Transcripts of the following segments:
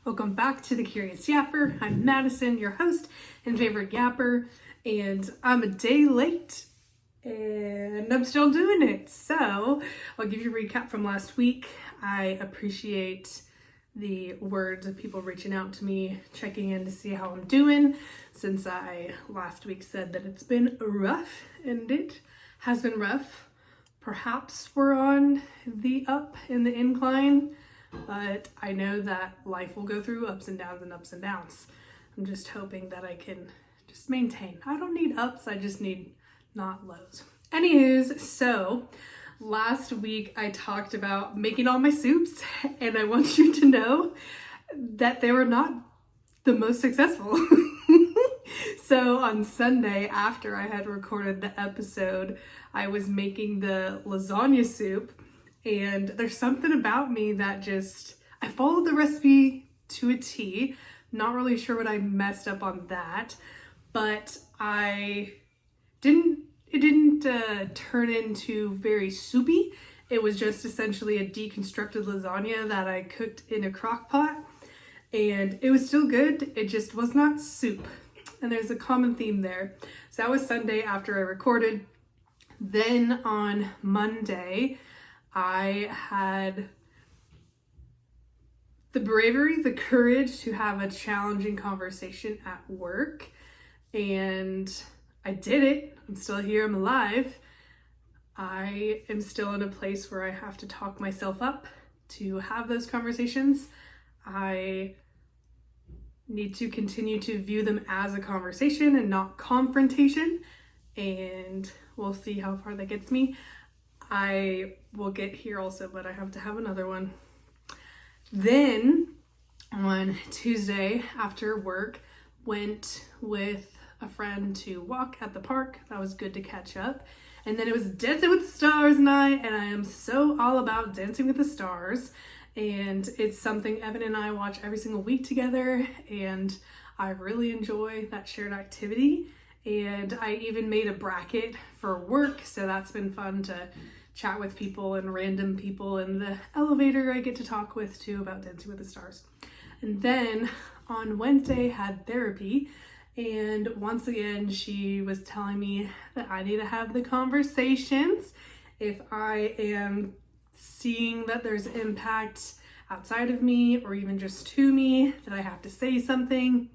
Welcome back to The Curious Yapper. I'm Madison, your host and favorite yapper, and I'm a day late and I'm still doing it. So I'll give you a recap from last week. I appreciate the words of people reaching out to me, checking in to see how I'm doing, since I last week said that it's been rough, and it has been rough. Perhaps we're on the up in the incline, but I know that life will go through ups and downs and ups and downs. I'm just hoping that I can just maintain. I don't need ups, I just need not lows. Anyways, so last week I talked about making all my soups, and I want you to know that they were not the most successful. So on Sunday, after I had recorded the episode, I was making the lasagna soup, and there's something about me that I followed the recipe to a T. Not really sure what I messed up on that, but it didn't turn into very soupy. It was just essentially a deconstructed lasagna that I cooked in a crock pot, and it was still good. It just was not soup. And there's a common theme there. So that was Sunday after I recorded. Then on Monday, I had the bravery, the courage to have a challenging conversation at work. And I did it. I'm still here. I'm alive. I am still in a place where I have to talk myself up to have those conversations. I need to continue to view them as a conversation and not confrontation, and we'll see how far that gets me. I will get here also, but I have to have another one. Then on Tuesday after work, went with a friend to walk at the park. That was good to catch up. And then it was Dancing with the Stars night, and I am so all about Dancing with the Stars. And it's something Evan and I watch every single week together, and I really enjoy that shared activity. And I even made a bracket for work, so that's been fun to chat with people and random people in the elevator I get to talk with too about Dancing with the Stars. And then on Wednesday had therapy, and once again she was telling me that I need to have the conversations if I am seeing that there's impact outside of me or even just to me, that I have to say something.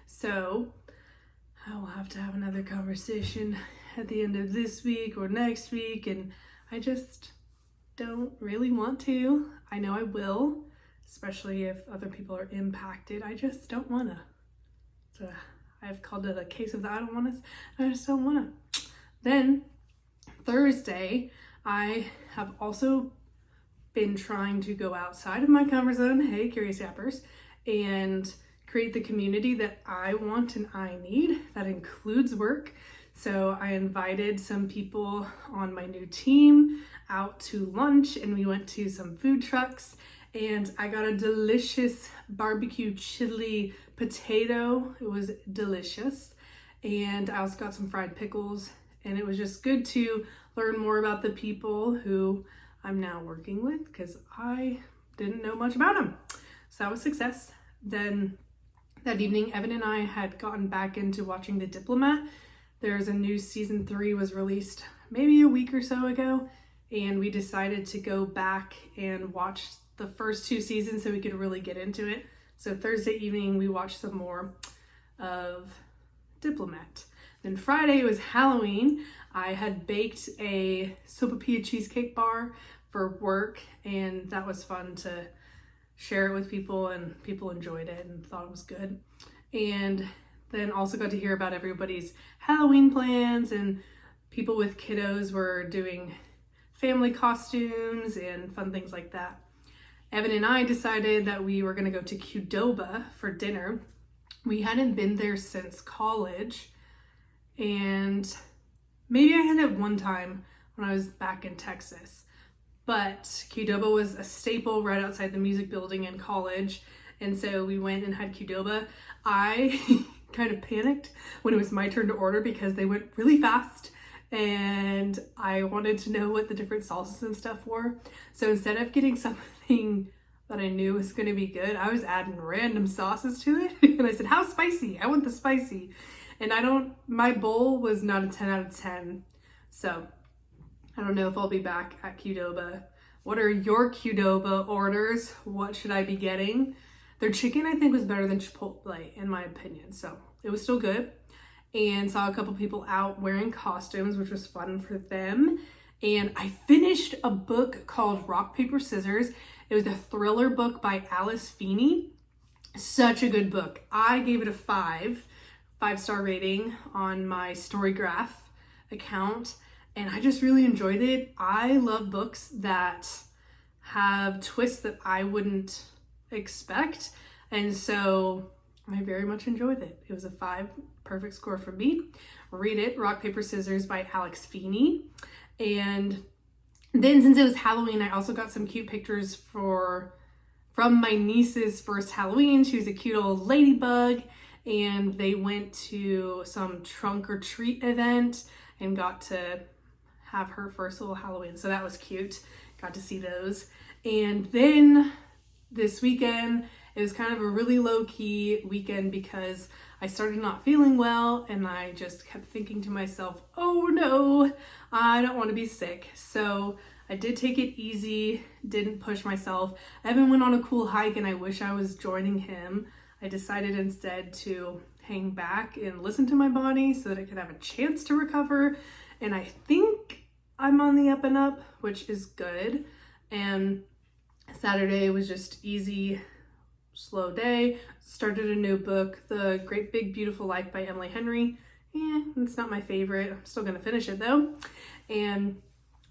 So I will have to have another conversation at the end of this week or next week, and I just don't really want to. I know I will, especially if other people are impacted. I just don't want to. So I've called it a case of the I don't want to. I just don't want to. Then Thursday, I have also been trying to go outside of my comfort zone, hey Curious Yappers, and create the community that I want and I need. That includes work. So I invited some people on my new team out to lunch, and we went to some food trucks, and I got a delicious barbecue chili potato. It was delicious. And I also got some fried pickles, and it was just good to learn more about the people who I'm now working with, because I didn't know much about them. So that was success. Then that evening, Evan and I had gotten back into watching The Diplomat. There's a new season 3 was released maybe a week or so ago, and we decided to go back and watch the first 2 seasons so we could really get into it. So Thursday evening, we watched some more of Diplomat. Then Friday was Halloween. I had baked a sopapilla cheesecake bar for work, and that was fun to share it with people, and people enjoyed it and thought it was good. And then also got to hear about everybody's Halloween plans, and people with kiddos were doing family costumes and fun things like that. Evan and I decided that we were going to go to Qdoba for dinner. We hadn't been there since college, and maybe I had it one time when I was back in Texas, but Qdoba was a staple right outside the music building in college, and so we went and had Qdoba. I kind of panicked when it was my turn to order because they went really fast, and I wanted to know what the different sauces and stuff were. So instead of getting something that I knew was going to be good. I was adding random sauces to it. And I said, how spicy? I want the spicy. And my bowl was not a 10 out of 10. So I don't know if I'll be back at Qdoba. What are your Qdoba orders? What should I be getting? Their chicken, I think, was better than Chipotle, in my opinion. So it was still good. And saw a couple people out wearing costumes, which was fun for them. And I finished a book called Rock, Paper, Scissors. It was a thriller book by Alice Feeney. Such a good book. I gave it a 5-star rating on my Storygraph account. And I just really enjoyed it. I love books that have twists that I wouldn't expect. And so I very much enjoyed it. It was a 5, perfect score for me. Read it, Rock, Paper, Scissors by Alex Feeney. And then since it was Halloween, I also got some cute pictures from my niece's first Halloween. She was a cute old ladybug, and they went to some trunk or treat event and got to have her first little Halloween. So that was cute. Got to see those. And then this weekend, it was kind of a really low-key weekend because I started not feeling well, and I just kept thinking to myself, oh no, I don't want to be sick. So I did take it easy, didn't push myself. Evan went on a cool hike, and I wish I was joining him. I decided instead to hang back and listen to my body so that I could have a chance to recover. And I think I'm on the up and up, which is good. And Saturday was just easy, slow day. Started a new book, The Great Big Beautiful Life by Emily Henry. It's not my favorite. I'm still gonna finish it though. And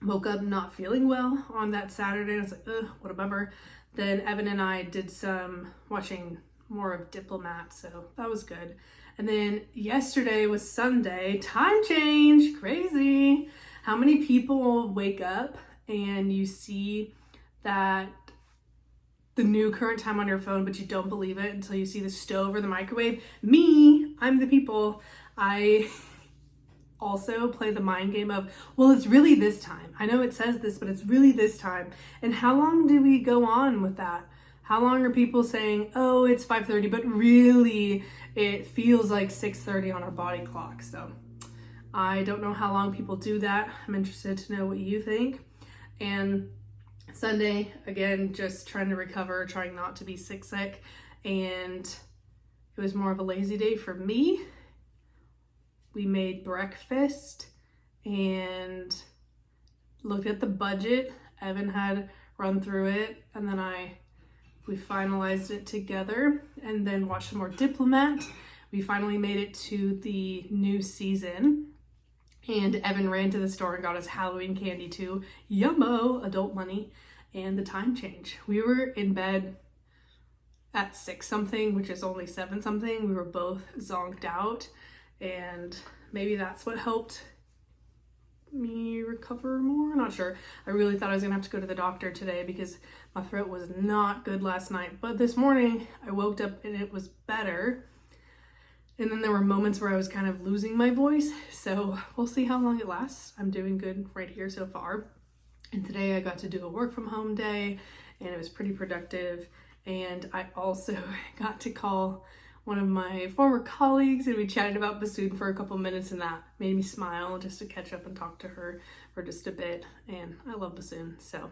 woke up not feeling well on that Saturday. I was like, ugh, what a bummer. Then Evan and I did some watching more of Diplomat, so that was good. And then yesterday was Sunday, time change, crazy. How many people wake up and you see that the new current time on your phone, but you don't believe it until you see the stove or the microwave? Me, I'm the people. I also play the mind game of, well, it's really this time. I know it says this, but it's really this time. And how long do we go on with that? How long are people saying, oh, it's 5:30, but really it feels like 6:30 on our body clock? So I don't know how long people do that. I'm interested to know what you think. And Sunday, again, just trying to recover, trying not to be sick. And it was more of a lazy day for me. We made breakfast and looked at the budget. Evan had run through it, and then we finalized it together, and then watched some more Diplomat. We finally made it to the new season, and Evan ran to the store and got us Halloween candy too. Yummo, adult money. And the time change. We were in bed at 6 something, which is only 7 something. We were both zonked out, and maybe that's what helped me recover more. Not sure. I really thought I was gonna have to go to the doctor today because my throat was not good last night, but this morning I woke up and it was better. And then there were moments where I was kind of losing my voice, so we'll see how long it lasts. I'm doing good right here so far. And today I got to do a work from home day, and it was pretty productive. And I also got to call one of my former colleagues, and we chatted about bassoon for a couple minutes, and that made me smile just to catch up and talk to her for just a bit. And I love bassoon, so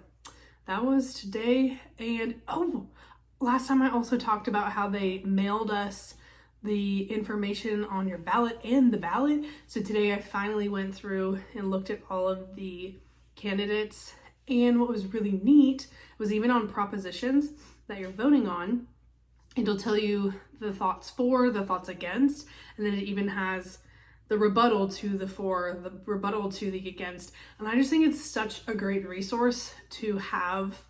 that was today. And oh, last time I also talked about how they mailed us the information on your ballot and the ballot. So today I finally went through and looked at all of the candidates, and what was really neat was even on propositions that you're voting on, it'll tell you the thoughts for, the thoughts against, and then it even has the rebuttal to the for, the rebuttal to the against. And I just think it's such a great resource to have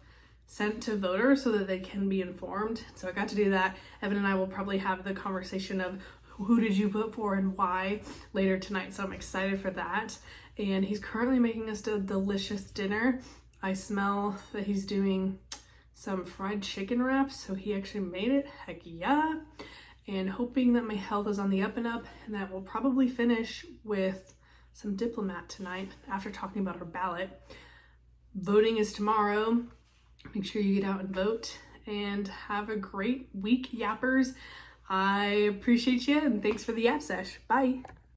sent to voters so that they can be informed. So I got to do that. Evan and I will probably have the conversation of who did you vote for and why later tonight, so I'm excited for that. And he's currently making us a delicious dinner. I smell that he's doing some fried chicken wraps, so he actually made it. Heck yeah. And hoping that my health is on the up and up, and that we'll probably finish with some Diplomat tonight after talking about our ballot. Voting is tomorrow. Make sure you get out and vote. and have a great week, yappers. I appreciate you, and thanks for the Yap Sesh. Bye.